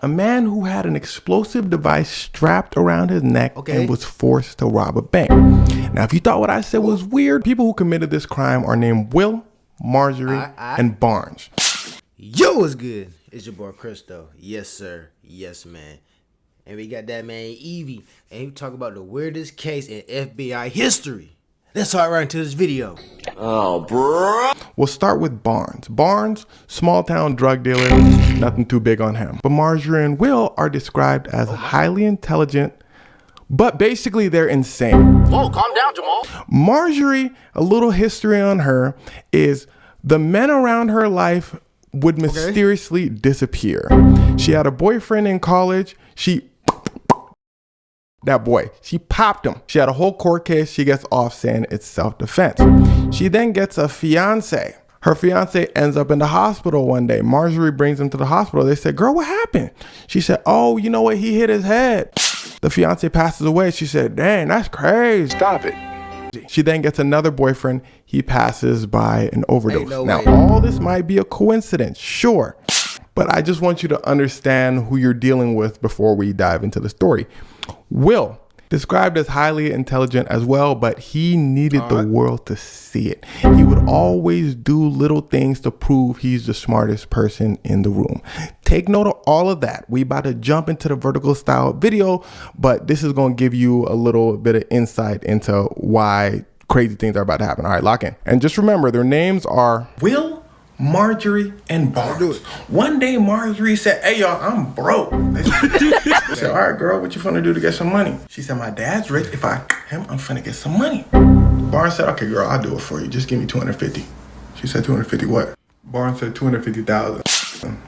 A man who had an explosive device strapped around his neck and was forced to rob a bank. Now, if you thought what I said was weird, people who committed this crime are named Will, Marjorie, and Barnes. Yo, what's good? It's your boy Cristo. Yes, sir. Yes, man. And we got that man Evie, and he talk about the weirdest case in FBI history. Let's hop right into this video. Oh, bro. We'll start with Barnes. Barnes, small town drug dealer, nothing too big on him. But Marjorie and Will are described as highly intelligent, but basically they're insane. Whoa, calm down, Jamal. Marjorie, a little history on her is the men around her life would mysteriously disappear. She had a boyfriend in college. She popped him. She had a whole court case. She gets off saying it's self-defense. She then gets a fiance. Her fiance ends up in the hospital one day. Marjorie brings him to the hospital. They said, girl, what happened? She said, oh, you know what? He hit his head. The fiance passes away. She said, dang, that's crazy. Stop it. She then gets another boyfriend. He passes by an overdose. Now, all this might be a coincidence, sure. But I just want you to understand who you're dealing with before we dive into the story. Will, described as highly intelligent as well, but he needed the world to see it. He would always do little things to prove he's the smartest person in the room. Take note of all of that. We about to jump into the vertical style video, but this is going to give you a little bit of insight into why crazy things are about to happen. All right, lock in. And just remember, their names are Will, Marjorie, and Barnes. One day Marjorie said, hey y'all, I'm broke. I said, all right girl, what you finna do to get some money? She said, my dad's rich. If I him, I'm finna get some money. Barnes said, okay girl, I'll do it for you. Just give me 250. She said, 250 what? Barnes said, 250,000.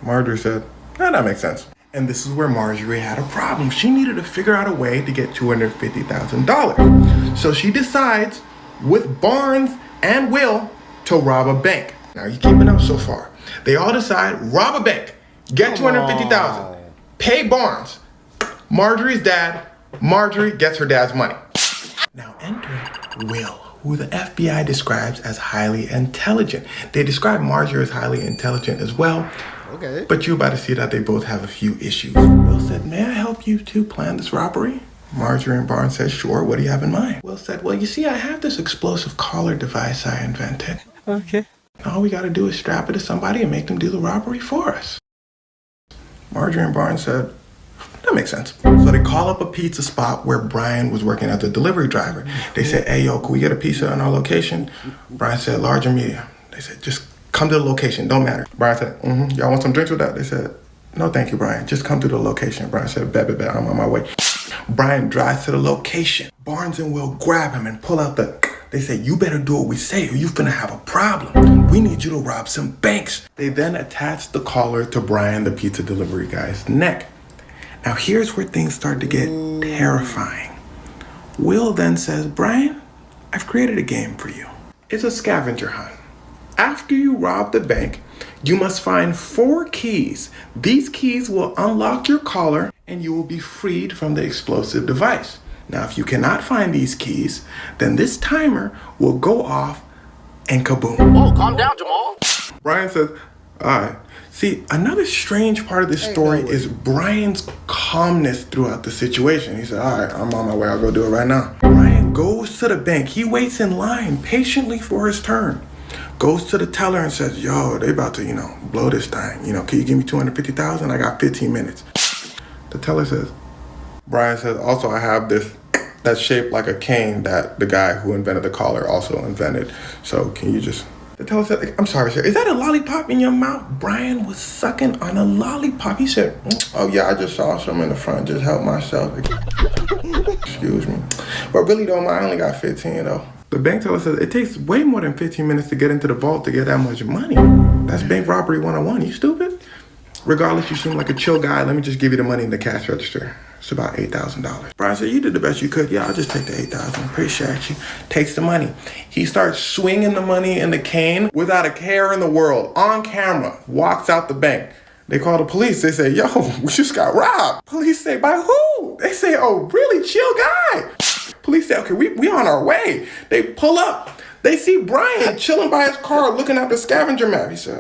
Marjorie said, nah, that makes sense. And this is where Marjorie had a problem. She needed to figure out a way to get $250,000. So she decides with Barnes and Will to rob a bank. Now you keeping up so far. They all decide, rob a bank, get 250,000, pay Barnes, Marjorie's dad, Marjorie gets her dad's money. Now enter Will, who the FBI describes as highly intelligent. They describe Marjorie as highly intelligent as well. Okay. But you're about to see that they both have a few issues. Will said, may I help you to plan this robbery? Marjorie and Barnes said, sure, what do you have in mind? Will said, well, you see, I have this explosive collar device I invented. Okay. All we gotta do is strap it to somebody and make them do the robbery for us. Marjorie and Barnes said, that makes sense. So they call up a pizza spot where Brian was working as a delivery driver. They said, hey, yo, can we get a pizza on our location? Brian said, large or medium? They said, just come to the location, don't matter. Brian said, y'all want some drinks with that? They said, no, thank you, Brian. Just come to the location. Brian said, bet, I'm on my way. Brian drives to the location. Barnes and Will grab him and pull out they say, you better do what we say or you finna have a problem. We need you to rob some banks. They then attach the collar to Brian, the pizza delivery guy's neck. Now here's where things start to get terrifying. Will then says, Brian, I've created a game for you. It's a scavenger hunt. After you rob the bank, you must find 4 keys. These keys will unlock your collar and you will be freed from the explosive device. Now, if you cannot find these keys, then this timer will go off and kaboom. Whoa, calm down, Jamal. Brian says, all right. See, another strange part of this story is Brian's calmness throughout the situation. He said, all right, I'm on my way. I'll go do it right now. Brian goes to the bank. He waits in line patiently for his turn. Goes to the teller and says, yo, they about to, blow this thing. Can you give me 250,000? I got 15 minutes. The teller says, Brian says, also I have this that's shaped like a cane that the guy who invented the collar also invented. So can you just... The teller said, I'm sorry, sir, is that a lollipop in your mouth? Brian was sucking on a lollipop. He said, oh yeah, I just saw some in the front, just help myself. Excuse me. But really though, I only got 15 though. The bank teller says, it takes way more than 15 minutes to get into the vault to get that much money. That's bank robbery 101, you stupid? Regardless, you seem like a chill guy. Let me just give you the money in the cash register. It's about $8,000. Brian said, you did the best you could. Yeah, I'll just take the $8,000. Appreciate you. Takes the money. He starts swinging the money in the cane without a care in the world. On camera. Walks out the bank. They call the police. They say, yo, we just got robbed. Police say, by who? They say, oh, really chill guy. Police say, okay, we on our way. They pull up. They see Brian chilling by his car looking at the scavenger map. He said,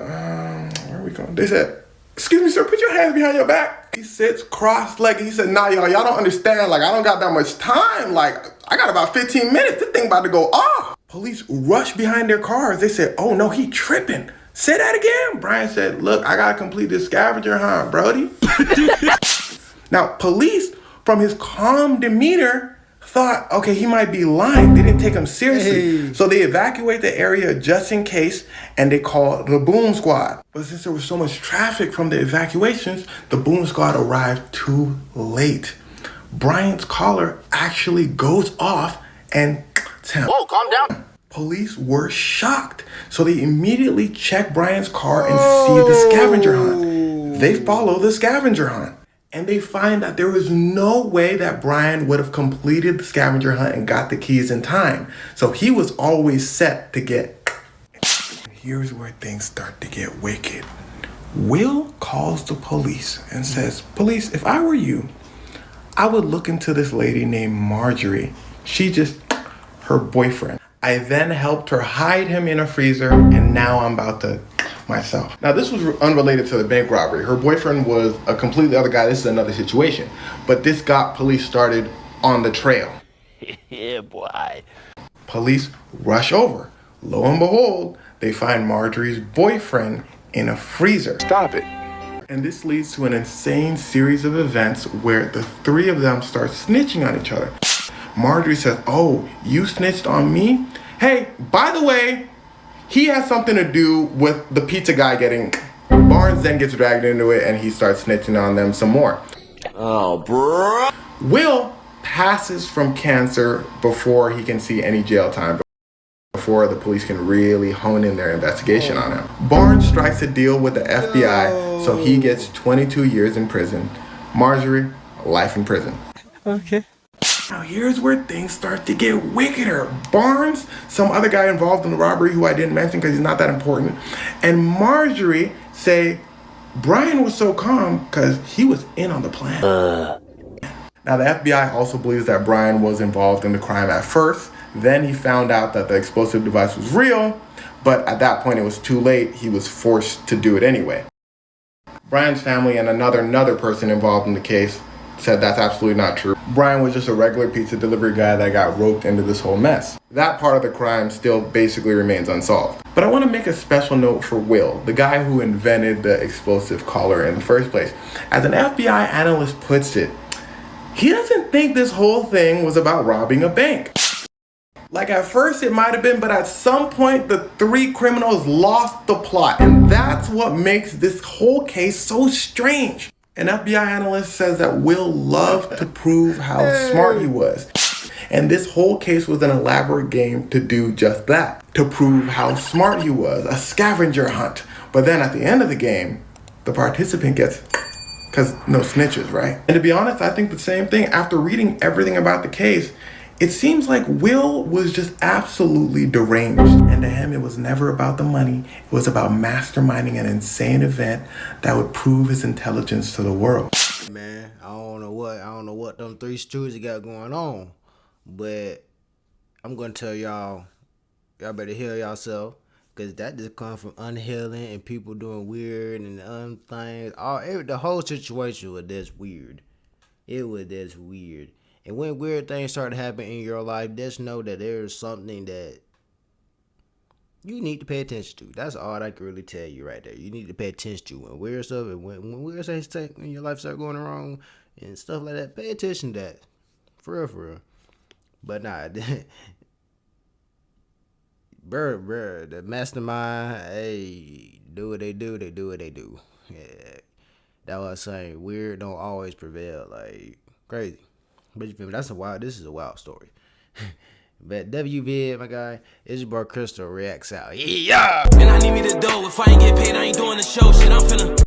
where are we going? They said, excuse me, sir, put your hands behind your back. He sits cross-legged. He said, nah, y'all don't understand. Like, I don't got that much time. Like, I got about 15 minutes. This thing about to go off. Police rush behind their cars. They said, oh, no, he tripping. Say that again. Brian said, look, I got to complete this scavenger hunt, Brody. Now, police, from his calm demeanor, thought, okay, he might be lying. They didn't take him seriously. So they evacuate the area just in case, and they call the boom squad. But since there was so much traffic from the evacuations, the boom squad arrived too late. Brian's collar actually goes off and Whoa, calm down. Police were shocked. So they immediately check Brian's car and see the scavenger hunt. They follow the scavenger hunt. And they find that there was no way that Brian would have completed the scavenger hunt and got the keys in time. So he was always set to get. Here's where things start to get wicked. Will calls the police and says, police, if I were you, I would look into this lady named Marjorie. She just, her boyfriend. I then helped her hide him in a freezer, and now I'm about to myself. Now, this was unrelated to the bank robbery. Her boyfriend was a completely other guy. This is another situation. But this got police started on the trail. Yeah, boy. Police rush over. Lo and behold, they find Marjorie's boyfriend in a freezer. Stop it. And this leads to an insane series of events where the three of them start snitching on each other. Marjorie says, oh, you snitched on me? Hey, by the way, he has something to do with the pizza guy getting. Barnes then gets dragged into it and he starts snitching on them some more. Oh, bro. Will passes from cancer before he can see any jail time, before the police can really hone in their investigation on him. Barnes strikes a deal with the FBI, so he gets 22 years in prison. Marjorie, life in prison. Okay. Now here's where things start to get wickeder. Barnes, some other guy involved in the robbery who I didn't mention because he's not that important, and Marjorie say Brian was so calm because he was in on the plan. Now the FBI also believes that Brian was involved in the crime at first. Then he found out that the explosive device was real, but at that point it was too late. He was forced to do it anyway. Brian's family and another person involved in the case said that's absolutely not true. Brian was just a regular pizza delivery guy that got roped into this whole mess. That part of the crime still basically remains unsolved. But I want to make a special note for Will, the guy who invented the explosive collar in the first place. As an FBI analyst puts it, he doesn't think this whole thing was about robbing a bank. Like at first it might have been, but at some point the three criminals lost the plot. And that's what makes this whole case so strange. An FBI analyst says that Will loved to prove how smart he was. And this whole case was an elaborate game to do just that. To prove how smart he was, a scavenger hunt. But then at the end of the game, the participant gets, because no snitches, right? And to be honest, I think the same thing. After reading everything about the case, it seems like Will was just absolutely deranged. And to him, it was never about the money. It was about masterminding an insane event that would prove his intelligence to the world. Man, I don't know what them three stews got going on. But I'm gonna tell y'all better heal yourself. Cause that just comes from unhealing and people doing weird and things. The whole situation was just weird. It was just weird. And when weird things start to happen in your life, just know that there's something that you need to pay attention to. That's all I can really tell you right there. You need to pay attention to when weird stuff and when weird things in your life start going wrong and stuff like that. Pay attention to that. For real. But nah, bruh, the mastermind, hey, do what they do, they do what they do. Yeah. That was saying weird don't always prevail. Like crazy. But you feel me? This is a wild story. But WV, my guy, it's your boy CristoReacts out. Yeah! And I need me to do if I ain't get paid, I ain't doing the show. Shit, I'm finna